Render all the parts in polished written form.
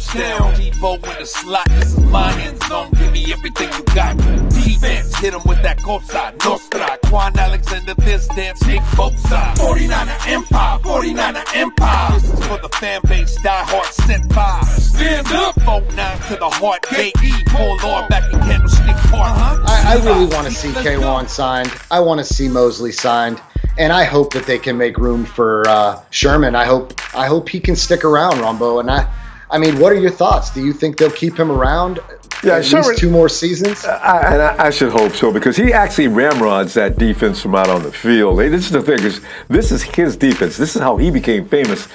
touchdown. Debo in the slot, this is my end zone. Give me everything you got. Defense, hit him with that Cosa Nostra. Quan Alexander, this dance, hit both sides. 49er Empire, 49er Empire. This is for the fan base, die hard, set by. Stand up, 4-9 to the heart, J.E. Paul Lord back in Candlestick Park. I really want to see K1 signed. I want to see Moseley signed. And I hope that they can make room for Sherman. I hope he can stick around, Ronbo. And I mean, what are your thoughts? Do you think they'll keep him around? Yeah, at Sherman, least 2 more seasons? I should hope so, because he actually ramrods that defense from out on the field. This is the thing, is this is his defense. This is how he became famous.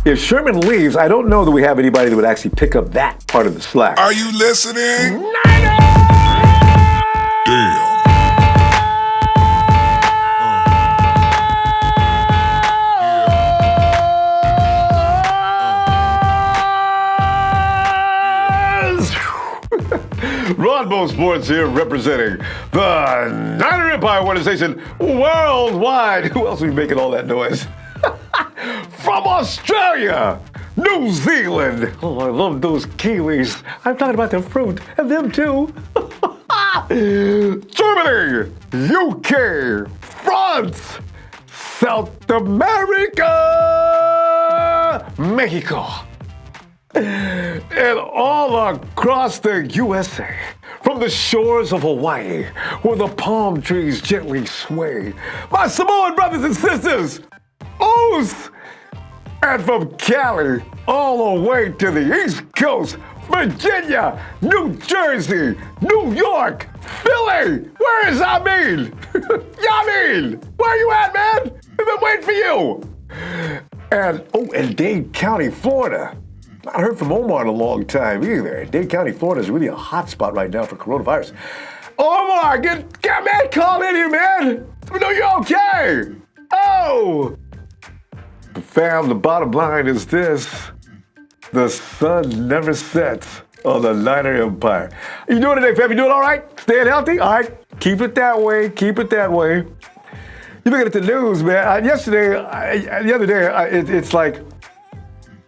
If Sherman leaves, I don't know that we have anybody that would actually pick up that part of the slack. Are you listening? Niners! Damn. Ronbo Sports here, representing the Niner Empire Organization worldwide. Who else will be making all that noise? From Australia, New Zealand. Oh, I love those kiwis. I'm talking about the fruit, and them too. Germany, UK, France, South America, Mexico. And all across the USA, from the shores of Hawaii, where the palm trees gently sway, my Samoan brothers and sisters, Oos! And from Cali, all the way to the East Coast, Virginia, New Jersey, New York, Philly, where is Amin? Yamin, where you at, man? We've been waiting for you. And Dade County, Florida. I heard from Omar in a long time either. Dade County, Florida is really a hot spot right now for coronavirus. Omar, get man, call in here, man. We know you're okay. Oh. Fam, the bottom line is this. The sun never sets on the Niner Empire. You doing today, fam? You doing all right? Staying healthy? All right. Keep it that way. Keep it that way. You looking at the news, man. The other day, it's like,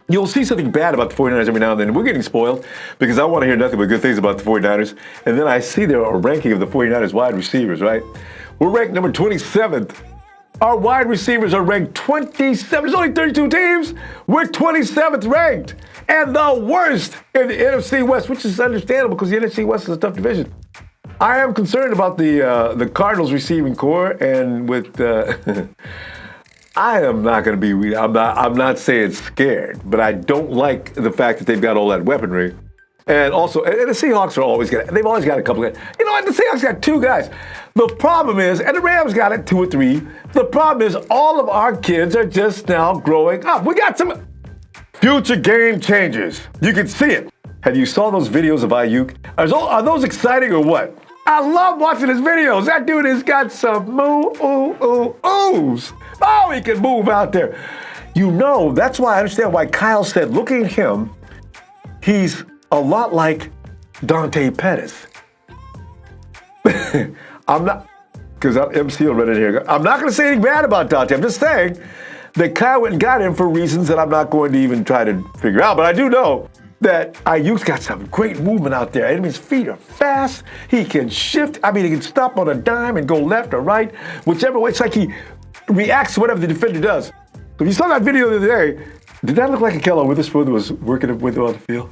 you'll see something bad about the 49ers every now and then. We're getting spoiled because I want to hear nothing but good things about the 49ers. And then I see there a ranking of the 49ers wide receivers, right? We're ranked number 27th. Our wide receivers are ranked 27th. There's only 32 teams. We're 27th ranked. And the worst in the NFC West, which is understandable because the NFC West is a tough division. I am concerned about the Cardinals receiving core, and with I am not going to be. I'm not saying scared, but I don't like the fact that they've got all that weaponry, and also, and the Seahawks are always got. They've always got a couple of. You know what? The Seahawks got 2 guys. The problem is, and the Rams got it 2 or 3. The problem is, all of our kids are just now growing up. We got some future game changers. You can see it. Have you saw those videos of Ayuk? Are those exciting or what? I love watching his videos. That dude has got some oohs. Oh, he can move out there. You know, that's why I understand why Kyle said, looking at him, he's a lot like Dante Pettis. I'm not, because I'm MC right in here. I'm not going to say anything bad about Dante. I'm just saying that Kyle went and got him for reasons that I'm not going to even try to figure out. But I do know that Ayuk's got some great movement out there. I mean, his feet are fast. He can shift. I mean, he can stop on a dime and go left or right, whichever way. It's like he reacts to whatever the defender does. So if you saw that video the other day, did that look like Ahkello Witherspoon was working with him on the field?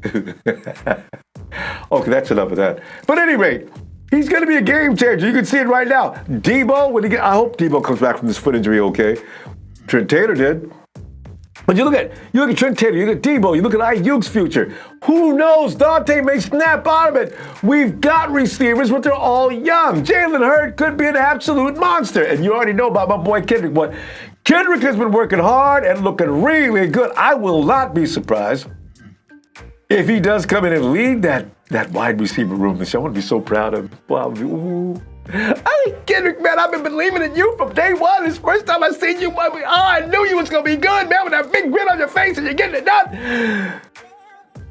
Okay, that's enough of that. But at any rate, he's going to be a game changer. You can see it right now. Debo, I hope Debo comes back from this foot injury okay. Trent Taylor did. But you look at Trent Taylor, you look at Debo, you look at Ayuk's future. Who knows? Dante may snap out of it. We've got receivers, but they're all young. Jalen Hurd could be an absolute monster. And you already know about my boy Kendrick. But Kendrick has been working hard and looking really good. I will not be surprised if he does come in and lead that wide receiver room this year. I want to be so proud of him. Wow. Ooh. Kendrick, man, I've been believing in you from day one. This first time I seen you, I knew you was going to be good, man, with that big grin on your face and you're getting it done.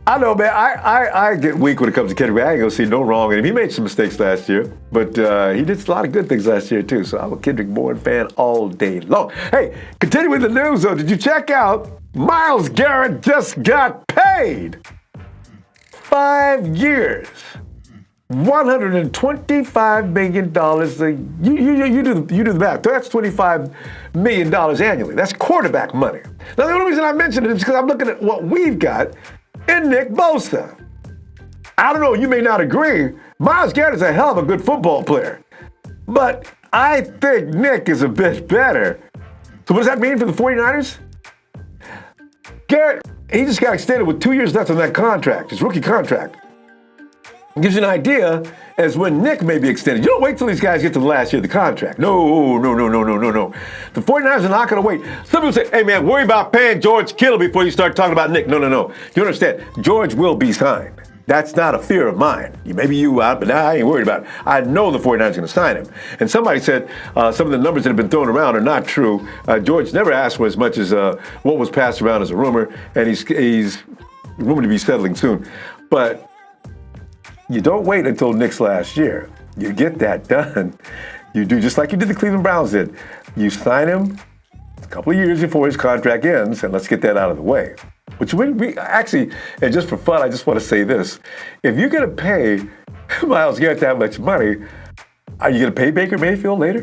I know, man, I get weak when it comes to Kendrick. I ain't going to see no wrong in him. He made some mistakes last year, but he did a lot of good things last year, too. So I'm a Kendrick Bourne fan all day long. Hey, continuing the news, though, did you check out Myles Garrett just got paid? 5 years, $125 million. You do the math. That's $25 million annually. That's quarterback money. Now, the only reason I mention it is because I'm looking at what we've got in Nick Bosa. I don't know, you may not agree. Myles Garrett is a hell of a good football player. But I think Nick is a bit better. So what does that mean for the 49ers? Garrett, he just got extended with 2 years left on that contract, his rookie contract. It gives you an idea as when Nick may be extended. You don't wait till these guys get to the last year of the contract. No. The 49ers are not going to wait. Some people say, hey, man, worry about paying George Kittle before you start talking about Nick. No. You understand? George will be signed. That's not a fear of mine. Maybe you out, but I ain't worried about it. I know the 49ers are going to sign him. And somebody said some of the numbers that have been thrown around are not true. George never asked for as much as what was passed around as a rumor, and he's rumored to be settling soon. But you don't wait until Nick's last year. You get that done. You do just like you did the Cleveland Browns did. You sign him a couple of years before his contract ends, and let's get that out of the way. Which we actually, and just for fun, I just want to say this. If you're going to pay Myles Garrett that much money, are you going to pay Baker Mayfield later?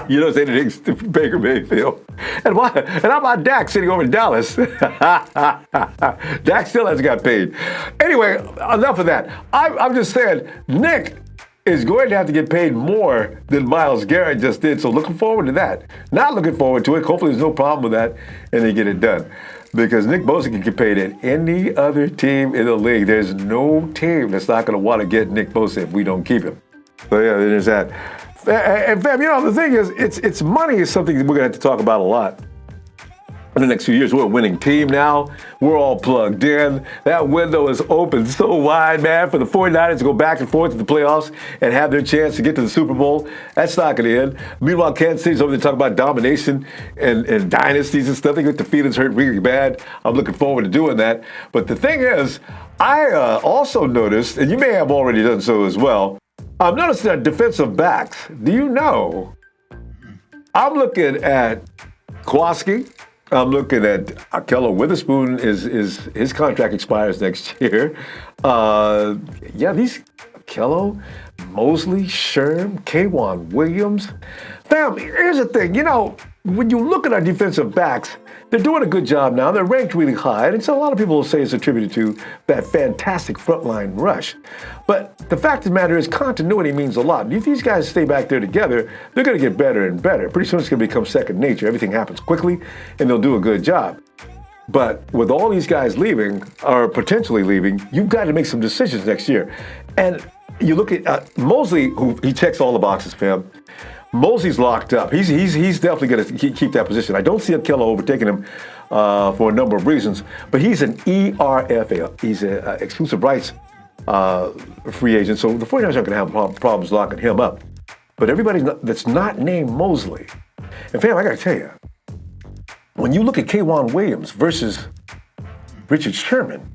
You don't say anything to Baker Mayfield. And why? And how about Dak sitting over in Dallas? Dak still hasn't got paid. Anyway, enough of that. I'm just saying, Nick is going to have to get paid more than Myles Garrett just did. So looking forward to that. Not looking forward to it. Hopefully there's no problem with that and they get it done. Because Nick Bosa can get paid at any other team in the league. There's no team that's not going to want to get Nick Bosa if we don't keep him. So yeah, there's that. And fam, the thing is, it's money is something that we're going to have to talk about a lot in the next few years. We're a winning team now. We're all plugged in. That window is open so wide, man, for the 49ers to go back and forth to the playoffs and have their chance to get to the Super Bowl. That's not going to end. Meanwhile, Kansas City's over there talking about domination and dynasties and stuff. They get the feelings hurt really bad. I'm looking forward to doing that. But the thing is, I also noticed, and you may have already done so as well, I've noticed that defensive backs, do you know, I'm looking at Jaquiski. I'm looking at Ahkello Witherspoon. His contract expires next year. These Ahkello, Moseley, Sherman, K'Wan Williams. Fam, here's the thing. When you look at our defensive backs, they're doing a good job now. They're ranked really high. And so a lot of people will say it's attributed to that fantastic frontline rush. But the fact of the matter is continuity means a lot. If these guys stay back there together, they're going to get better and better. Pretty soon it's going to become second nature. Everything happens quickly, and they'll do a good job. But with all these guys leaving, or potentially leaving, you've got to make some decisions next year. And you look at Moseley, who he checks all the boxes, fam. Moseley's locked up. He's definitely going to keep that position. I don't see Ahkello overtaking him for a number of reasons, but he's an ERFA. He's an exclusive rights free agent, so the 49ers aren't going to have problems locking him up. But everybody that's not named Moseley, and fam, I got to tell you, when you look at K'Wan Williams versus Richard Sherman,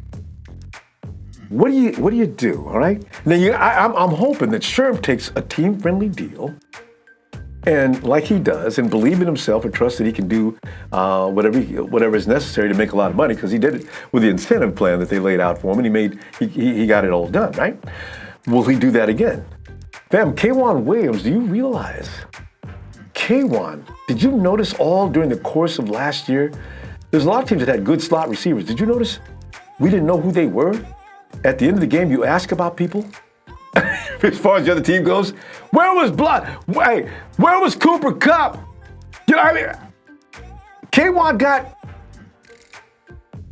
what do you do? All right. Now I'm hoping that Sherman takes a team-friendly deal. And like he does, and believe in himself and trust that he can do whatever is necessary to make a lot of money, because he did it with the incentive plan that they laid out for him, and he got it all done, right? Will he do that again? Fam, K'Wan Williams, do you realize? K'Wan, did you notice all during the course of last year? There's a lot of teams that had good slot receivers. Did you notice we didn't know who they were? At the end of the game, you ask about people. As far as the other team goes, where was where was Cooper Kupp? K'Wan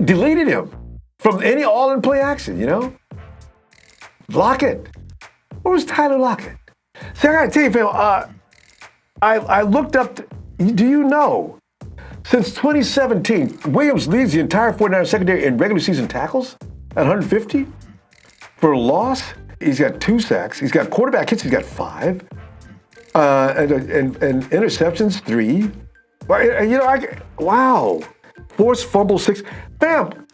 deleted him from any all-in-play action, Lockett. Where was Tyler Lockett? See, I gotta tell you, fam, I looked up, do you know, since 2017, Williams leads the entire 49ers secondary in regular season tackles at 150 for a loss. He's got 2 sacks. He's got quarterback hits. He's got 5, and interceptions 3. Wow, forced fumble 6. Bam.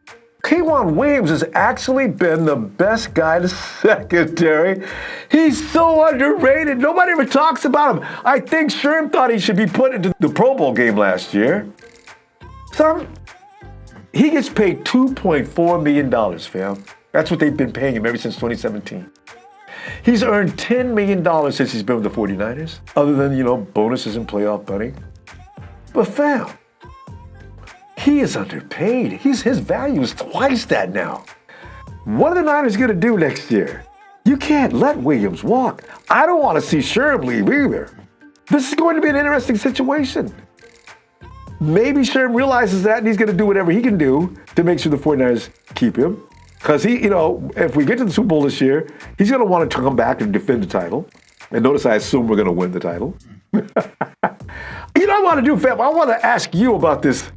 K'Wan Williams has actually been the best guy in the secondary. He's so underrated. Nobody ever talks about him. I think Sherm thought he should be put into the Pro Bowl game last year. So he gets paid $2.4 million, fam. That's what they've been paying him ever since 2017. He's earned $10 million since he's been with the 49ers, other than, bonuses and playoff money. But fam, he is underpaid. His value is twice that now. What are the Niners going to do next year? You can't let Williams walk. I don't want to see Sherm leave either. This is going to be an interesting situation. Maybe Sherm realizes that and he's going to do whatever he can do to make sure the 49ers keep him. Because if we get to the Super Bowl this year, he's going to want to come back and defend the title. And notice I assume we're going to win the title. You know what I want to do, fam? I want to ask you about this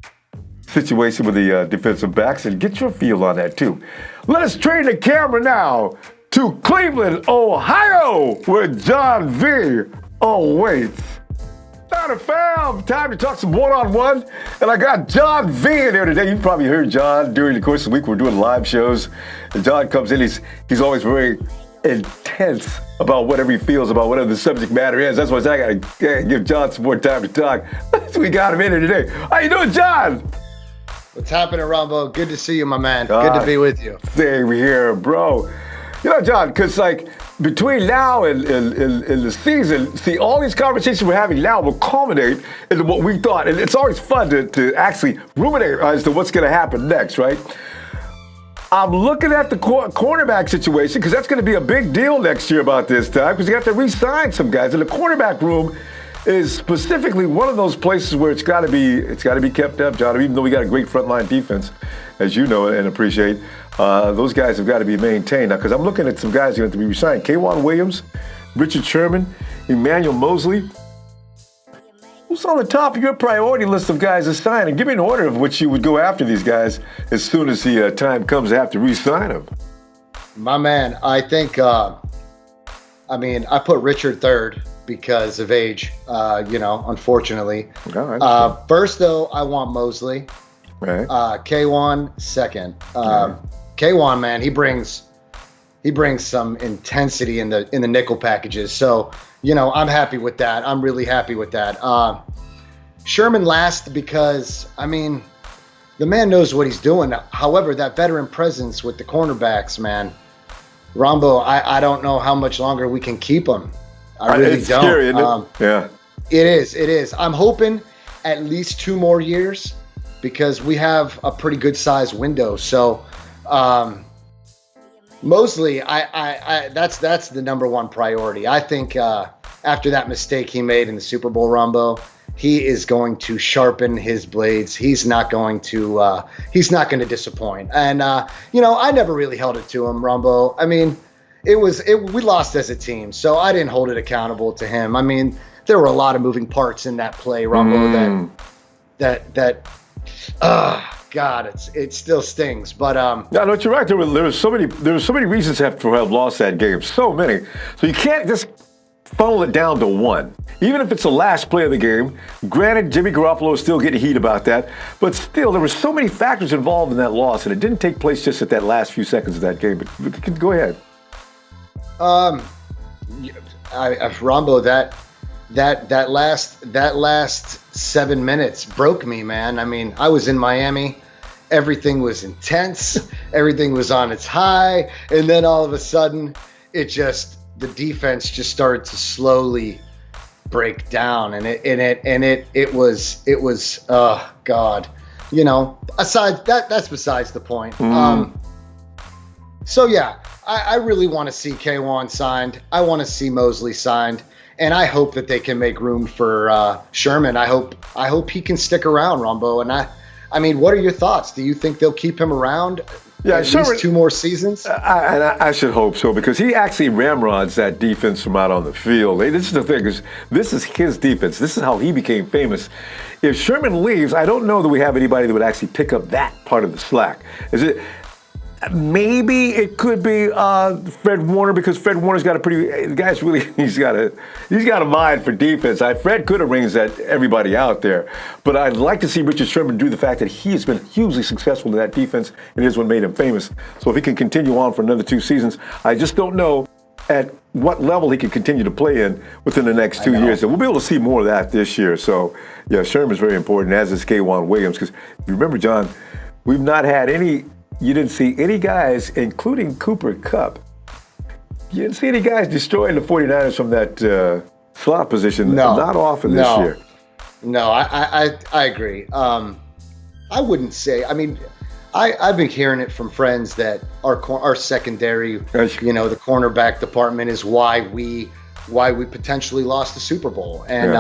situation with the defensive backs and get your feel on that too. Let us turn the camera now to Cleveland, Ohio, where John V. awaits. Now, fam, time to talk some one-on-one, and I got John V in here today. You've probably heard John during the course of the week. We're doing live shows, and John comes in. He's always very intense about whatever he feels about whatever the subject matter is. That's why I got to give John some more time to talk. So we got him in here today. How you doing, John? What's happening, Ronbo? Good to see you, my man. Good to be with you. Same here, bro. John, because between now and the season, see, all these conversations we're having now will culminate into what we thought. And it's always fun to actually ruminate as to what's going to happen next, right? I'm looking at the cornerback situation because that's going to be a big deal next year about this time because you got to re-sign some guys. And the cornerback room is specifically one of those places where it's got to be kept up, John. Even though we got a great frontline defense, as you know and appreciate, those guys have got to be maintained. Now, because I'm looking at some guys who have to be re-signed. K'Waun Williams, Richard Sherman, Emmanuel Moseley. Who's on the top of your priority list of guys to sign? And give me an order of which you would go after these guys as soon as the time comes to have to re-sign them. My man, I think, I put Richard third because of age, unfortunately. First, though, I want Moseley. Right. K'Waun second. K'Waun, man, he brings some intensity in the nickel packages. So, I'm happy with that. I'm really happy with that. Sherman last because, the man knows what he's doing. However, that veteran presence with the cornerbacks, man, Ronbo, I don't know how much longer we can keep him. I really it's don't. Scary, isn't it? Yeah. It is. I'm hoping at least 2 more years because we have a pretty good sized window. So, Moseley, that's the number one priority. I think after that mistake he made in the Super Bowl, Ronbo, he is going to sharpen his blades. He's not going to disappoint. And I never really held it to him, Ronbo. We lost as a team, so I didn't hold it accountable to him. There were a lot of moving parts in that play, Ronbo. God, it still stings. But no, you're right. There were so many reasons to have lost that game. So many. So you can't just funnel it down to one. Even if it's the last play of the game. Granted, Jimmy Garoppolo is still getting heat about that, but still, there were so many factors involved in that loss, and it didn't take place just at that last few seconds of that game. But go ahead. Ronbo, that last 7 minutes broke me, man. I was in Miami. Everything was intense. Everything was on its high. And then all of a sudden, the defense just started to slowly break down. And it was, oh God, aside that's besides the point. So yeah, I really want to see K'Waun signed. I want to see Moseley signed. And I hope that they can make room for Sherman. I hope he can stick around, Ronbo. And what are your thoughts? Do you think they'll keep him around at least 2 more seasons? I should hope so because he actually ramrods that defense from out on the field. This is the thing, is this is his defense. This is how he became famous. If Sherman leaves, I don't know that we have anybody that would actually pick up that part of the slack. Maybe it could be Fred Warner because Fred Warner's got he's got a mind for defense. Fred could arrange that everybody out there, but I'd like to see Richard Sherman do the fact that he has been hugely successful in that defense and is what made him famous. So if he can continue on for another 2 seasons, I just don't know at what level he can continue to play in within the next 2 years. And we'll be able to see more of that this year. So yeah, Sherman's very important, as is K'Waun Williams, because you remember, John, we've not had any you didn't see any guys, including Cooper Kupp, you didn't see any guys destroying the 49ers from that slot position. No. Not often this year. No, I agree. I wouldn't say. I mean, I've been hearing it from friends that our secondary, the cornerback department is why we potentially lost the Super Bowl, and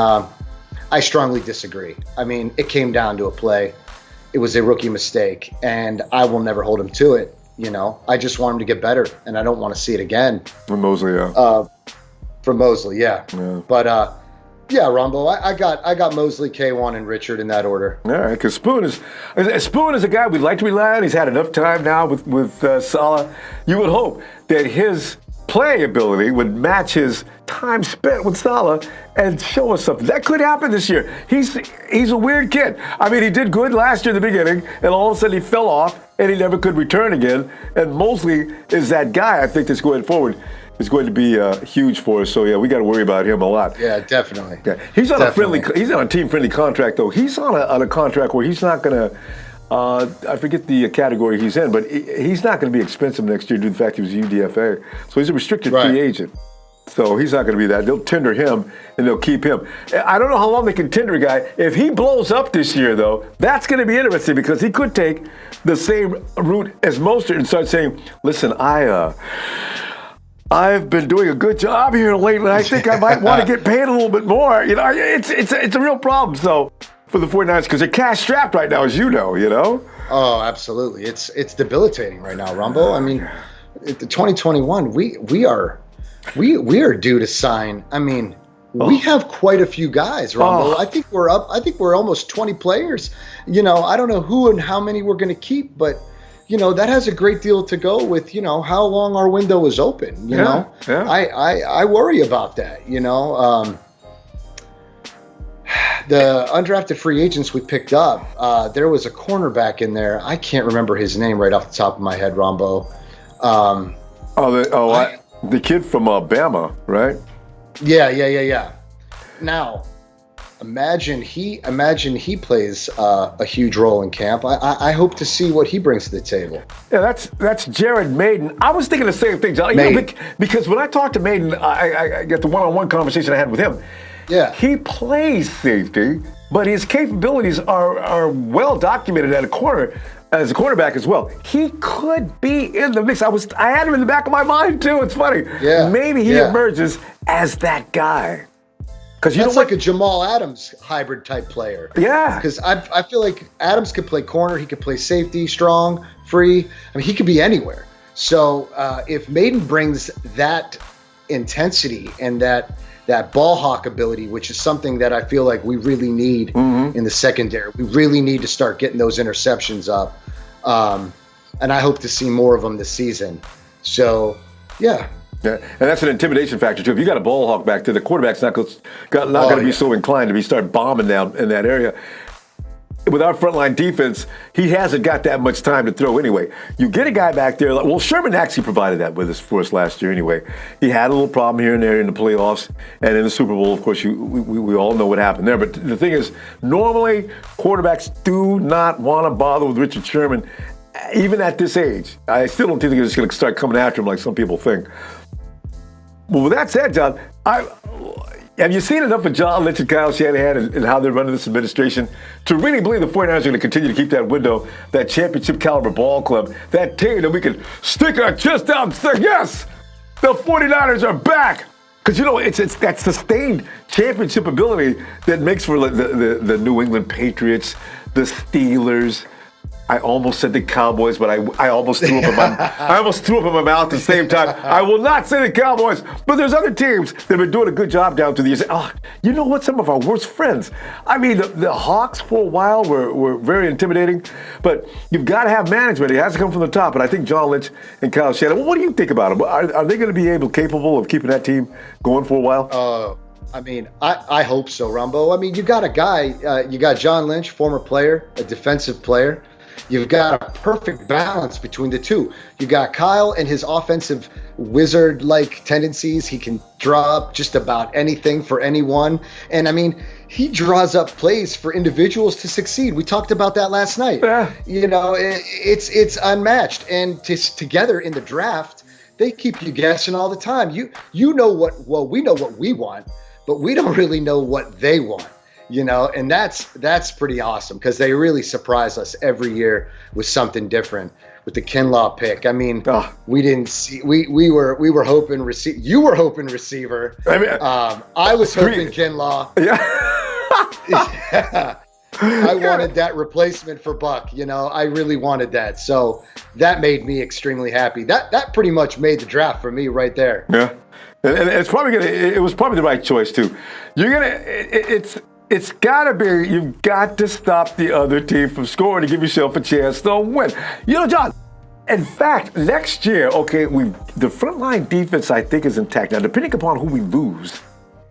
I strongly disagree. I mean, it came down to a play. It was a rookie mistake, and I will never hold him to it. I just want him to get better, and I don't want to see it again. From Moseley, From Moseley, yeah. But Ronbo, I got Moseley, K1, and Richard in that order. All right, because Spoon is a guy we'd like to rely on. He's had enough time now with Saleh. You would hope that his play ability would match his time spent with Saleh and show us something. That could happen this year. He's a weird kid. I mean, he did good last year in the beginning, and all of a sudden he fell off, and he never could return again. And Moseley is that guy, I think, that's going forward. Is going to be huge for us. So yeah, we got to worry about him a lot. Yeah, definitely. Yeah. He's on a team-friendly contract though. He's on a contract where he's not going to. I forget the category he's in, but he's not going to be expensive next year due to the fact he was a UDFA. So he's a restricted free agent. So he's not going to be that. They'll tender him and they'll keep him. I don't know how long they can tender a guy. If he blows up this year, though, that's going to be interesting because he could take the same route as Mostert and start saying, "Listen, I've been doing a good job here lately. I think I might want to get paid a little bit more." It's a real problem. So for the 49ers, because they're cash strapped right now, as you know. Oh, absolutely. It's debilitating right now, Ronbo. I mean, 2021, we are due to sign. I mean, we have quite a few guys, Ronbo. I think we're almost 20 players. I don't know who and how many we're going to keep, but that has a great deal to go with, how long our window is open, know? Yeah. I worry about that, The undrafted free agents we picked up, there was a cornerback in there. I can't remember his name right off the top of my head, Ronbo. The kid from Alabama, right? Yeah. Now, imagine he plays a huge role in camp. I hope to see what he brings to the table. Yeah, that's Jared Maiden. I was thinking the same thing, John. Because when I talked to Maiden, I got the one-on-one conversation I had with him. Yeah, he plays safety, but his capabilities are well documented as a cornerback as well. He could be in the mix. I had him in the back of my mind too. It's funny. Yeah, maybe he emerges as that guy. That's like a Jamal Adams hybrid type player. Yeah. Because I feel like Adams could play corner, he could play safety, strong, free. I mean, he could be anywhere. So if Maiden brings that intensity and that ball hawk ability, which is something that I feel like we really need in the secondary, we really need to start getting those interceptions up. And I hope to see more of them this season. So, yeah. Yeah, and that's an intimidation factor too. If you got a ball hawk back there, the quarterback's not going to be so inclined to start bombing down in that area. With our frontline defense, he hasn't got that much time to throw anyway. You get a guy back there. Well, Sherman actually provided that for us last year anyway. He had a little problem here and there in the playoffs, and in the Super Bowl, of course, we all know what happened there. But the thing is, normally quarterbacks do not want to bother with Richard Sherman, even at this age. I still don't think they're just going to start coming after him like some people think. Well, with that said, John, have you seen enough of John Lynch and Kyle Shanahan and how they're running this administration to really believe the 49ers are going to continue to keep that window, that championship caliber ball club, that team that we can stick our chest out and say, yes, the 49ers are back? Because, it's that sustained championship ability that makes for the New England Patriots, the Steelers. I almost said the Cowboys, but I almost threw up in my mouth at the same time. I will not say the Cowboys, but there's other teams that have been doing a good job down through the years. You know what? Some of our worst friends. I mean, the Hawks for a while were very intimidating, but you've got to have management. It has to come from the top, and I think John Lynch and Kyle Shanahan. Well, what do you think about them? Are they going to be capable of keeping that team going for a while? I mean, I hope so, Ronbo. I mean, you got a guy, you got John Lynch, former player, a defensive player. you've got a perfect balance between the two. You got Kyle and his offensive wizard-like tendencies. He can draw up just about anything for anyone. And I mean, he draws up plays for individuals to succeed. We talked about that last night. Yeah. You know, it's unmatched. And together in the draft, they keep you guessing all the time. We know what we want, but we don't really know what they want. You know, and that's pretty awesome because they really surprise us every year with something different. With the Kinlaw pick, I mean, we didn't see. We were hoping receiver. You were hoping receiver. I mean, I was hoping Kinlaw. Yeah. Yeah. I wanted that replacement for Buck. You know, I really wanted that. So that made me extremely happy. That pretty much made the draft for me right there. Yeah, and it was probably the right choice too. It's got to be, you've got to stop the other team from scoring to give yourself a chance to win. You know, John, in fact, next year, okay, the frontline defense, I think, is intact. Now, depending upon who we lose,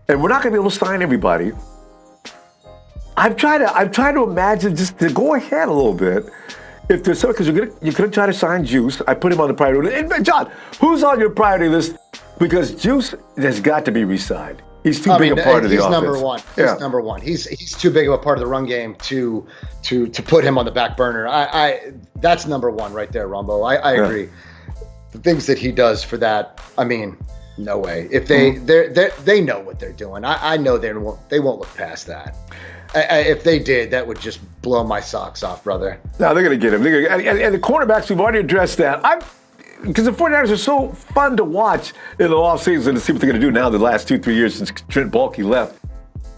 and we're not going to be able to sign everybody, I'm trying to imagine just to go ahead a little bit. If there's something, because you're going to try to sign Juice. I put him on the priority list. And John, who's on your priority list? Because Juice has got to be re-signed. He's too big a part of the offense. He's number one. He's number one. He's too big of a part of the run game to put him on the back burner. That's number one right there, Ronbo. I agree. The things that he does for that, I mean, no way. If they know what they're doing. I know they won't look past that. If they did, that would just blow my socks off, brother. No, they're going to get him. And the cornerbacks, we've already addressed that. Because the 49ers are so fun to watch in the offseason to see what they're going to do now the last 2-3 years since Trent Baalke left.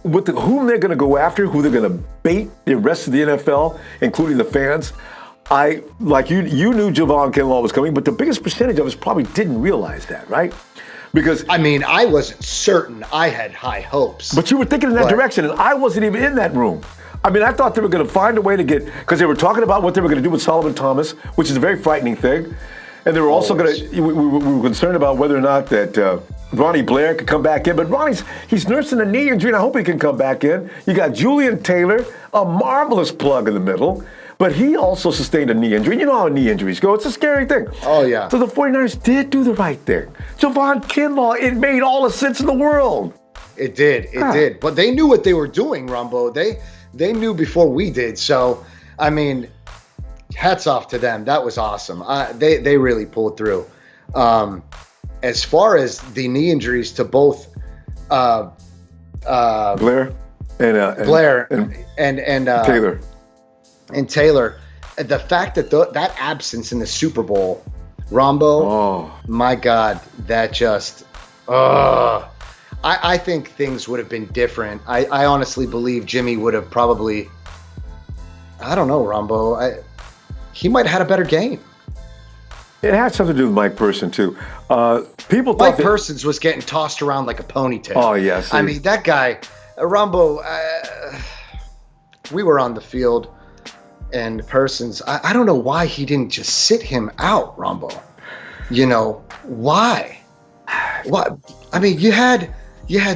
With whom they're going to go after, who they're going to bait the rest of the NFL, including the fans. You knew Javon Kinlaw was coming, but the biggest percentage of us probably didn't realize that, right? Because I mean, I wasn't certain. I had high hopes. But you were thinking in that direction, and I wasn't even in that room. I mean, I thought they were going to find a way to because they were talking about what they were going to do with Solomon Thomas, which is a very frightening thing. And they were also going to, we were concerned about whether or not that Ronnie Blair could come back in. But he's nursing a knee injury, and I hope he can come back in. You got Julian Taylor, a marvelous plug in the middle. But he also sustained a knee injury. You know how knee injuries go. It's a scary thing. Oh, yeah. So the 49ers did do the right thing. Javon Kinlaw, it made all the sense in the world. It did. It did. But they knew what they were doing, Ronbo. They knew before we did. So, I mean, hats off to them. That was awesome. They really pulled through. As far as the knee injuries to both Blair and Taylor. And Taylor, the fact that that absence in the Super Bowl, Ronbo, my God, that just, I think things would have been different. I honestly believe Jimmy would have probably, I don't know, Ronbo, he might have had a better game. It had something to do with Mike Person, too. People thought Mike Persons was getting tossed around like a ponytail. Oh, yes. I mean, that guy, Ronbo, we were on the field. And Persons, I don't know why he didn't just sit him out, Ronbo. You know, why? What? I mean, you had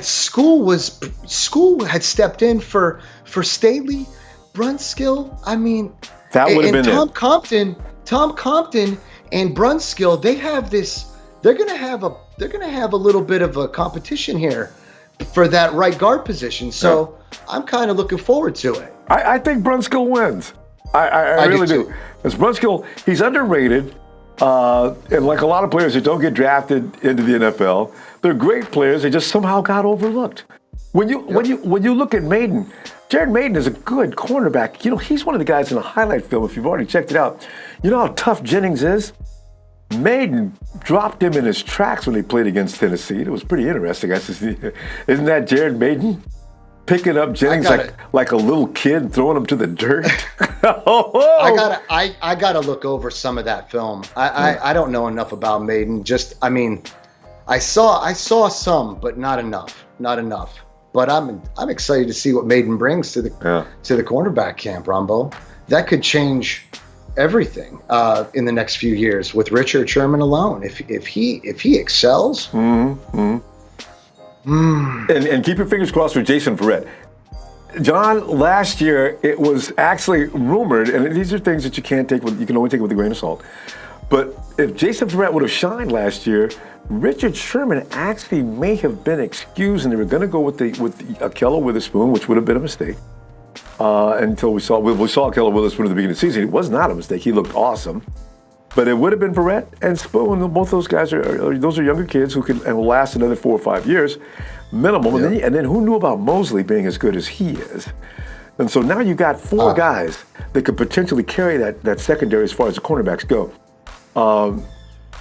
School had stepped in for Staley, Brunskill. I mean, that would have been Tom Compton and Brunskill, they have this. They're gonna have a little bit of a competition here for that right guard position. So I'm kind of looking forward to it. I think Brunskill wins. I really do. Because Brunskill, he's underrated. And like a lot of players that don't get drafted into the NFL, they're great players. They just somehow got overlooked. When you look at Maiden, Jared Maiden is a good cornerback. You know, he's one of the guys in the highlight film, if you've already checked it out. You know how tough Jennings is? Maiden dropped him in his tracks when they played against Tennessee. It was pretty interesting. Isn't that Jared Maiden? Picking up Jennings like a little kid and throwing him to the dirt. I gotta look over some of that film. I don't know enough about Maiden. I saw some, but not enough. But I'm excited to see what Maiden brings to the cornerback camp, Ronbo. That could change everything in the next few years with Richard Sherman alone. If he excels. Mm-hmm. And keep your fingers crossed for Jason Verrett. John, last year it was actually rumored, and these are things that you can only take with a grain of salt. But if Jason Verrett would have shined last year, Richard Sherman actually may have been excused, and they were going to go with Ahkello Witherspoon, which would have been a mistake. Until we saw Ahkello Witherspoon at the beginning of the season, it was not a mistake. He looked awesome. But it would have been Verrett and Spoon. Both those guys are younger kids who can and will last another 4 or 5 years minimum. Yeah. And then who knew about Moseley being as good as he is? And so now you got 4 guys that could potentially carry that secondary as far as the cornerbacks go.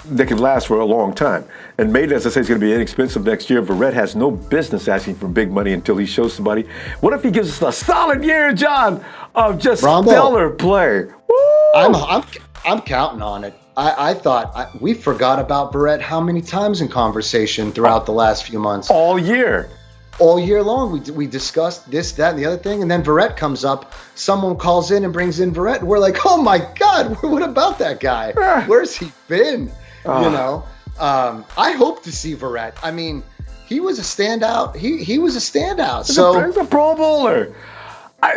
That could last for a long time. And Maiden, as I say, is going to be inexpensive next year. Verrett has no business asking for big money until he shows somebody. What if he gives us a solid year, John, of just stellar play? Woo! I'm counting on it. I thought we forgot about Verrett how many times in conversation throughout the last few months. All year long, we discussed this, that, and the other thing, and then Verrett comes up. Someone calls in and brings in Verrett, and we're like, oh my God, what about that guy? Where's he been? I hope to see Verrett. I mean, he was a standout. He was a standout. He's a Pro Bowler.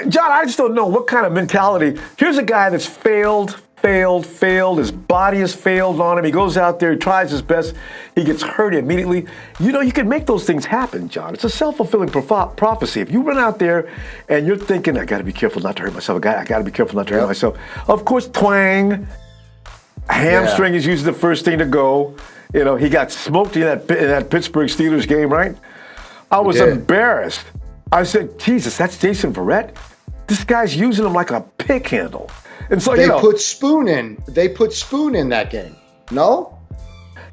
John, I just don't know what kind of mentality. Here's a guy that's failed. His body has failed on him. He goes out there, he tries his best. He gets hurt immediately. You can make those things happen, John. It's a self-fulfilling prophecy. If you run out there and you're thinking, I got to be careful not to hurt myself. I got to be careful not to hurt myself. Of course, twang. Hamstring is usually the first thing to go. He got smoked in that Pittsburgh Steelers game, right? I was embarrassed. I said, Jesus, that's Jason Verrett? This guy's using him like a pick handle. And so, they put Spoon in. They put Spoon in that game. No?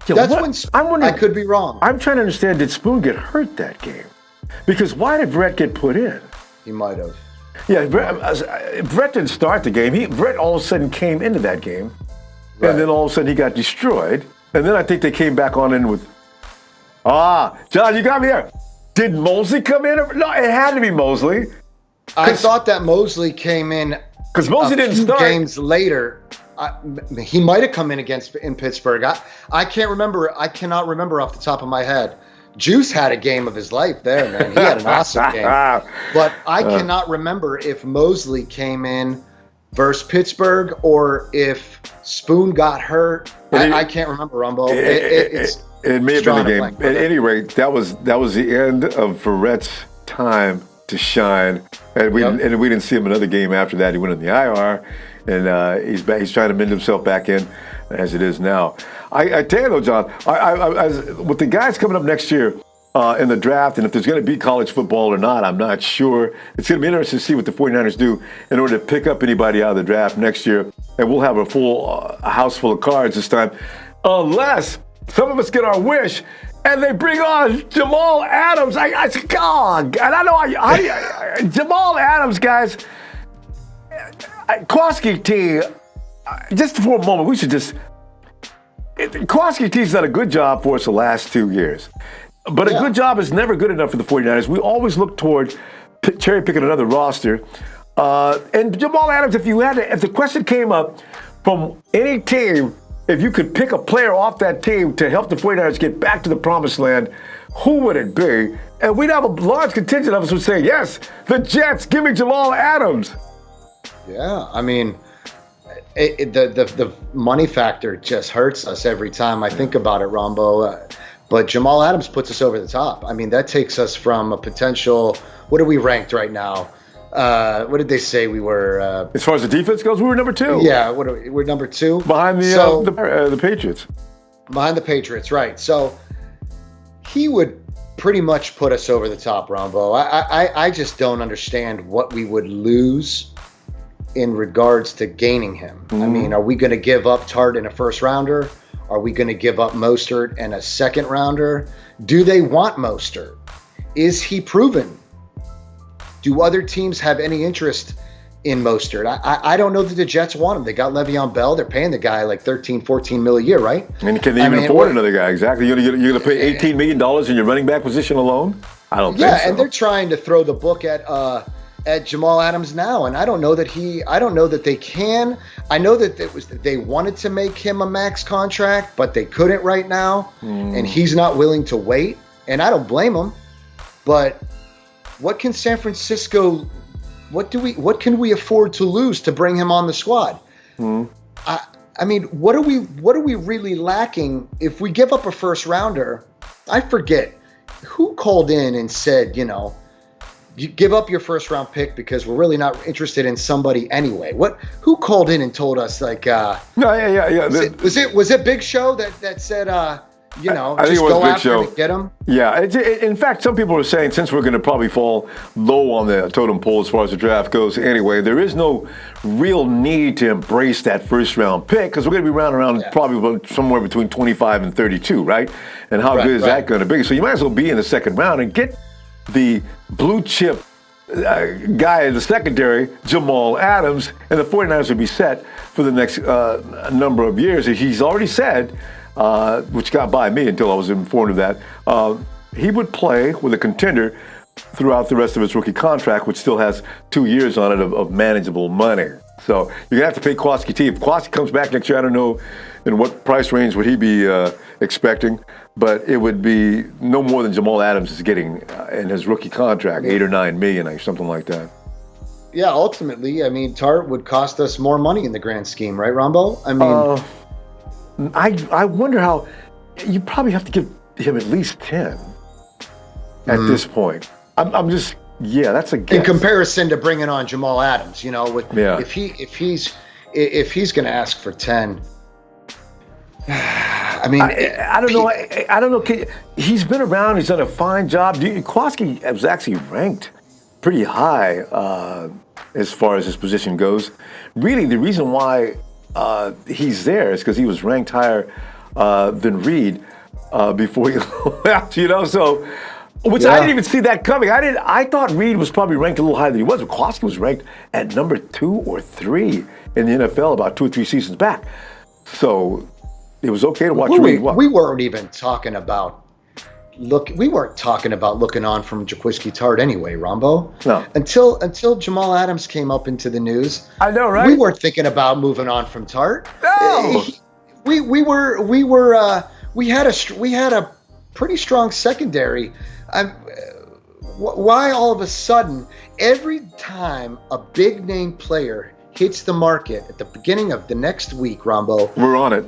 I'm wondering, I could be wrong. I'm trying to understand, did Spoon get hurt that game? Because why did Verrett get put in? He might have. Yeah, Verrett didn't start the game. Verrett all of a sudden came into that game. Right. And then all of a sudden he got destroyed. And then I think they came back on in with, John, you got me there. Did Moseley come in? No, it had to be Moseley. I thought that Moseley came in because Moseley didn't start. Games later. He might have come in in Pittsburgh. I can't remember. I cannot remember off the top of my head. Juice had a game of his life there, man. He had an awesome game. But I cannot remember if Moseley came in versus Pittsburgh or if Spoon got hurt. I can't remember, Ronbo. It may have been a game. At any rate, that was the end of Verrett's time to shine, and we didn't see him another game after that. He went in the IR, and he's back. He's trying to mend himself back in as it is now. I tell you though, John, with the guys coming up next year in the draft, and if there's going to be college football or not, I'm not sure. It's going to be interesting to see what the 49ers do in order to pick up anybody out of the draft next year, and we'll have a full house full of cards this time, unless some of us get our wish. And they bring on Jamal Adams. I said, God, and I know Jamal Adams, guys. Jaquiski Tartt. Just for a moment, we should just. Jaquiski Tartt's done a good job for us the last 2 years, but a good job is never good enough for the 49ers. We always look toward cherry picking another roster. And Jamal Adams, if the question came up from any team. If you could pick a player off that team to help the 49ers get back to the promised land, who would it be? And we'd have a large contingent of us would say, yes, the Jets, give me Jamal Adams. Yeah, I mean, the money factor just hurts us every time I think about it, Ronbo. But Jamal Adams puts us over the top. I mean, that takes us from a potential, what are we ranked right now? What did they say we were? As far as the defense goes, we were number 2. Yeah, we're number 2 behind the Patriots. Behind the Patriots, right? So he would pretty much put us over the top, Ronbo. I just don't understand what we would lose in regards to gaining him. Mm-hmm. I mean, are we going to give up Tartt in a first rounder? Are we going to give up Mostert in a second rounder? Do they want Mostert? Is he proven? Do other teams have any interest in Mostert? I don't know that the Jets want him. They got Le'Veon Bell. They're paying the guy like $13-14 million a year, right? And can they even afford another guy? Exactly. You're going to pay $18 million in your running back position alone? I don't think so. Yeah, and they're trying to throw the book at Jamal Adams now, and I don't know that they can. I know that they wanted to make him a max contract, but they couldn't right now, and he's not willing to wait, and I don't blame him, but what can San Francisco, what can we afford to lose to bring him on the squad? I mean, what are we really lacking if we give up a first rounder? I forget who called in and said, you give up your first round pick because we're really not interested in somebody anyway. Who called in and told us Yeah. Was it Big Show that said, I think just it was go Big after Show. him and get him? Yeah. In fact, some people are saying since we're going to probably fall low on the totem pole as far as the draft goes anyway, there is no real need to embrace that first round pick because we're going to be around probably somewhere between 25 and 32, right? And how good is that going to be? So you might as well be in the second round and get the blue chip guy in the secondary, Jamal Adams, and the 49ers would be set for the next number of years. He's already said, which got by me until I was informed of that, he would play with a contender throughout the rest of his rookie contract, which still has 2 years on it of manageable money. So you're going to have to pay Jaquiski Tartt. If Jaquiski comes back next year, I don't know in what price range would he be expecting, but it would be no more than Jamal Adams is getting in his rookie contract, $8 or $9 million, or something like that. Yeah, ultimately, I mean, Tartt would cost us more money in the grand scheme, right, Ronbo? I mean, I wonder how you probably have to give him at least 10 at this point. I'm just. Yeah, that's a guess. In comparison to bringing on Jamal Adams, if he's going to ask for 10, I mean, I don't know. I don't know. He's been around. He's done a fine job. Jaquiski was actually ranked pretty high as far as his position goes. Really, the reason why he's there is because he was ranked higher than Reed before he left. So. Which I didn't even see that coming. I thought Reed was probably ranked a little higher than he was. Jaquiski was ranked at number 2 or 3 in the NFL about 2 or 3 seasons back. So it was okay to watch Reed. We weren't even talking about looking on from Jaquiski Tartt anyway, Ronbo. No. Until Jamal Adams came up into the news. I know, right? We weren't thinking about moving on from Tartt. No. We had a pretty strong secondary. Why all of a sudden, every time a big name player hits the market at the beginning of the next week, Ronbo, we're on it.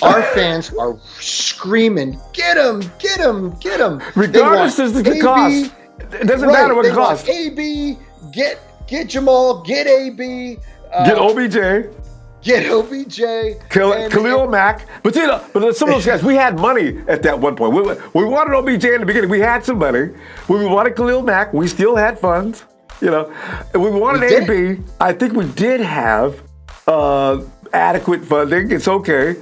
Our fans are screaming, "Get him! Get him! Get him!" Regardless of the cost, it doesn't matter what it costs. AB, get Jamal, get AB, get OBJ. Get OBJ. Khalil Mack. But some of those guys, we had money at that one point. We wanted OBJ in the beginning. We had some money. We wanted Khalil Mack. We still had funds. And we wanted AB. I think we did have adequate funding. It's okay.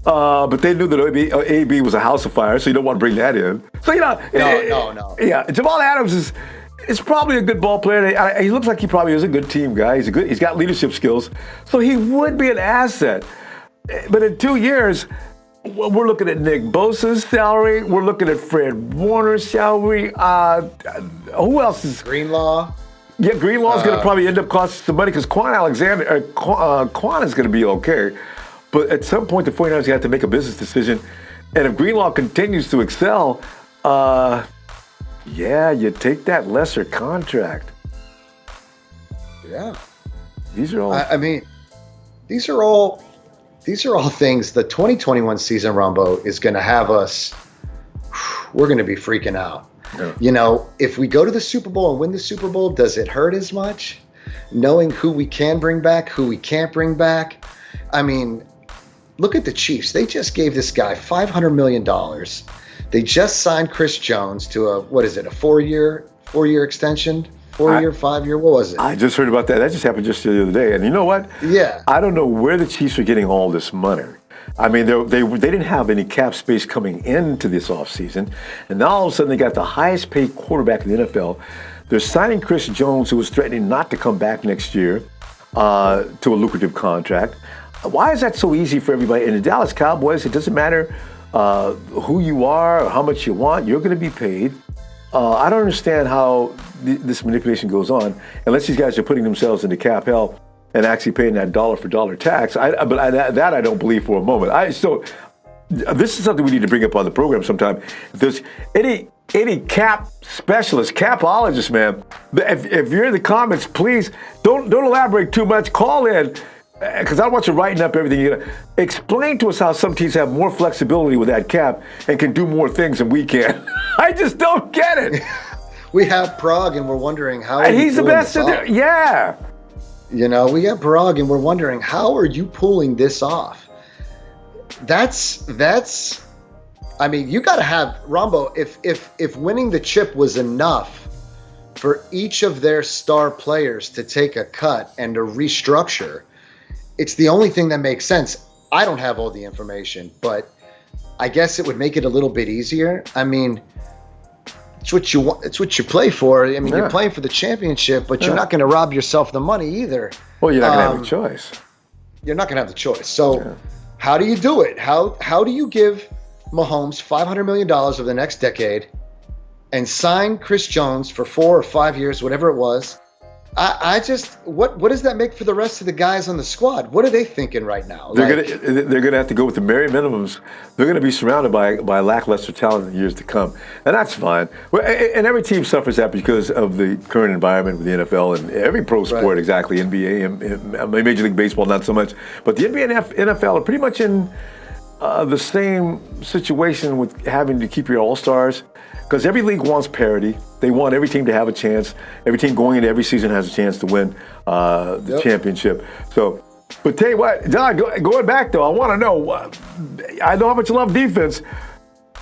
But they knew that AB was a house of fire, so you don't want to bring that in. So, No. Yeah, Jamal Adams is probably a good ball player. He looks like he probably is a good team guy. He's got leadership skills, so he would be an asset. But in 2 years, we're looking at Nick Bosa's salary. We're looking at Fred Warner's salary. Who else is Greenlaw? Yeah, Greenlaw's going to probably end up costing some money because Quan is going to be okay. But at some point, the 49ers have to make a business decision, and if Greenlaw continues to excel, yeah, you take that lesser contract. Yeah. These are all. I mean, these are all things. The 2021 season, Ronbo, is going to have us. We're going to be freaking out. Yeah. If we go to the Super Bowl and win the Super Bowl, does it hurt as much? Knowing who we can bring back, who we can't bring back. I mean, look at the Chiefs. They just gave this guy $500 million. They just signed Chris Jones to a 4-year extension? 4-year, 5-year? What was it? I just heard about that. That just happened just the other day. And you know what? Yeah. I don't know where the Chiefs are getting all this money. I mean, they didn't have any cap space coming into this offseason. And now all of a sudden they got the highest paid quarterback in the NFL. They're signing Chris Jones, who was threatening not to come back next year, to a lucrative contract. Why is that so easy for everybody? In the Dallas Cowboys, it doesn't matter who you are or how much you want, you're going to be paid. I don't understand how this manipulation goes on unless these guys are putting themselves into cap hell and actually paying that dollar for dollar tax. But I don't believe for a moment. This is something we need to bring up on the program sometime. If there's any any cap specialist, capologist, man. If you're in the comments, please don't elaborate too much. Call in, because I want you writing up everything. You explain to us how some teams have more flexibility with that cap and can do more things than we can. I just don't get it. We have Prague, and we're wondering how. And he's the best in there. Yeah. You know, we have Prague, and we're wondering, how are you pulling this off? That's. I mean, you got to have Ronbo. If winning the chip was enough for each of their star players to take a cut and to restructure, it's the only thing that makes sense. I don't have all the information, but I guess it would make it a little bit easier. I mean, it's what you want. It's what you play for. I mean, you're playing for the championship, but you're not going to rob yourself the money either. Well, you're not going to have a choice. You're not going to have the choice. So, how do you do it? How do you give Mahomes $500 million over the next decade and sign Chris Jones for 4 or 5 years, whatever it was? I just, what does that make for the rest of the guys on the squad? What are they thinking right now? They're gonna have to go with the very minimums. They're gonna be surrounded by lackluster talent in the years to come, and that's fine. And every team suffers that because of the current environment with the NFL and every pro sport. Exactly, NBA and Major League Baseball not so much, but the NBA and NFL are pretty much in the same situation with having to keep your all-stars, because every league wants parity. They want every team to have a chance. Every team going into every season has a chance to win the championship. So, but tell you what, Don, going back though, I want to know, I know how much you love defense.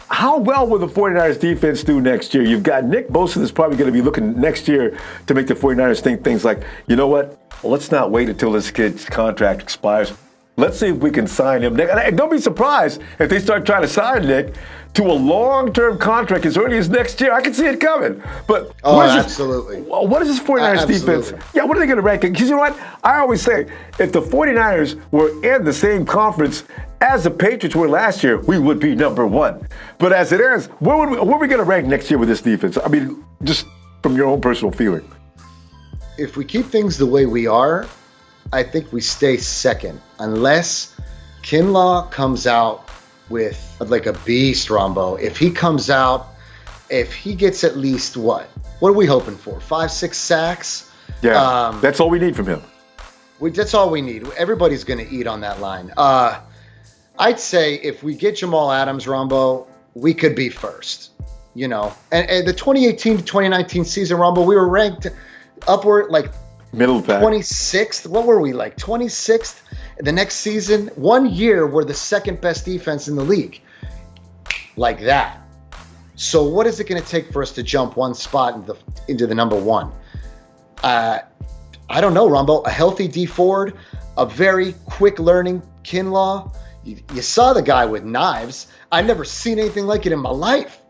How well will the 49ers defense do next year? You've got Nick Bosa that's probably going to be looking next year to make the 49ers think things like, you know what, let's not wait until this kid's contract expires. Let's see if we can sign him. And don't be surprised if they start trying to sign Nick to a long-term contract as early as next year. I can see it coming. But absolutely. What is this 49ers defense? Yeah, what are they going to rank it? Because you know what? I always say, if the 49ers were in the same conference as the Patriots were last year, we would be number one. But as it is, where are we going to rank next year with this defense? I mean, just from your own personal feeling. If we keep things the way we are, I think we stay second, unless Kinlaw comes out with like a beast, Ronbo. If he comes out, if he gets at least what are we hoping for? 5-6 sacks? Yeah, that's all we need from him. That's all we need. Everybody's going to eat on that line. I'd say if we get Jamal Adams, Ronbo, we could be first. You know, and the 2018 to 2019 season, Ronbo, we were ranked upward like middle pack. 26th. What were we, like 26th? The next season, 1 year, we're the second best defense in the league. Like that. So what is it going to take for us to jump one spot into the number one? I don't know, Ronbo. A healthy D Ford, a very quick learning Kinlaw. You saw the guy with knives. I've never seen anything like it in my life.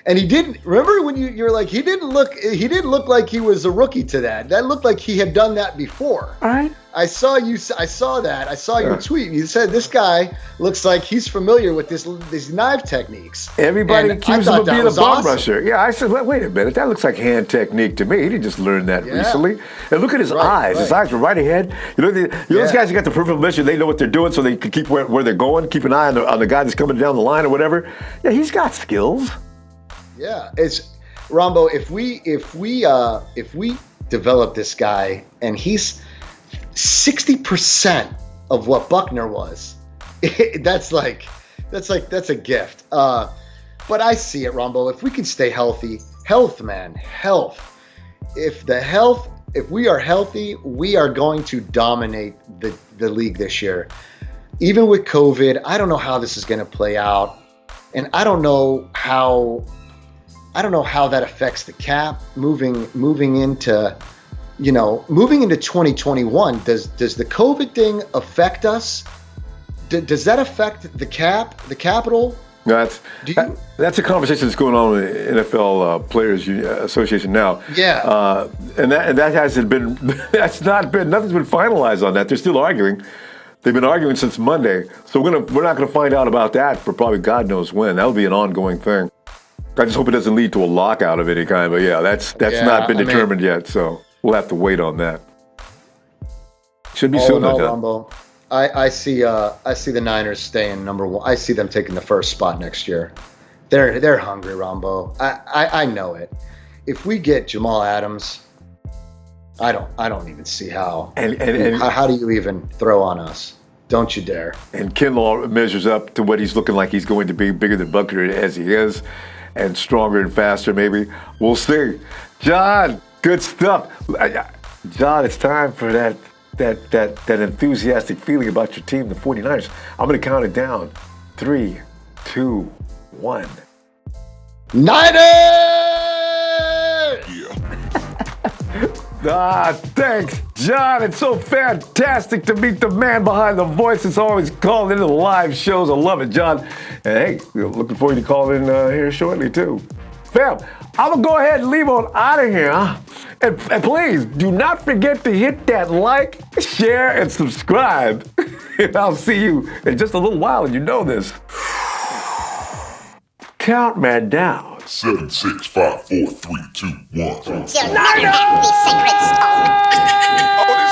And he didn't. Remember when you're like, he didn't look like he was a rookie to that. That looked like he had done that before. All right. I saw that. I saw your tweet. You said this guy looks like he's familiar with these knife techniques. Everybody accused him of being a bum rusher. Yeah, I said, wait a minute. That looks like hand technique to me. He didn't just learn that recently. And look at his eyes. Right. His eyes were right ahead. You know, those guys who got the peripheral vision, they know what they're doing, so they can keep where they're going. Keep an eye on the guy that's coming down the line or whatever. Yeah, he's got skills. Yeah, it's Ronbo. If we develop this guy and he's 60% of what Buckner was, that's a gift. But I see it, Ronbo. If we can stay healthy, health. If we are healthy, we are going to dominate the league this year. Even with COVID, I don't know how this is going to play out, and I don't know how that affects the cap moving into 2021. Does the COVID thing affect us? Does that affect the capital? That's a conversation that's going on with the NFL Players Association now. Yeah. And that hasn't been. Nothing's been finalized on that. They're still arguing. They've been arguing since Monday. So we're not going to find out about that for probably God knows when. That'll be an ongoing thing. I just hope it doesn't lead to a lockout of any kind, but yeah, that's not been determined yet, so we'll have to wait on that. Should be soon. Ronbo, I see the Niners staying number one. I see them taking the first spot next year. They're hungry, Ronbo. I know it. If we get Jamal Adams, I don't even see how. How do you even throw on us? Don't you dare. And Kinlaw measures up to what he's looking like he's going to be, bigger than Butker as he is, and stronger and faster maybe. We'll see. John, good stuff. John, it's time for that enthusiastic feeling about your team, the 49ers. I'm going to count it down. 3, 2, 1. Niners! Thanks, John. It's so fantastic to meet the man behind the voice that's always calling into the live shows. I love it, John. And hey, looking forward to calling here shortly, too. Fam, I'm going to go ahead and leave on out of here. And please, do not forget to hit that like, share, and subscribe. And I'll see you in just a little while, and you know this. Count me down. 7, 6, 5, 4, 3, 2, 1. You'll never have the sacred stone.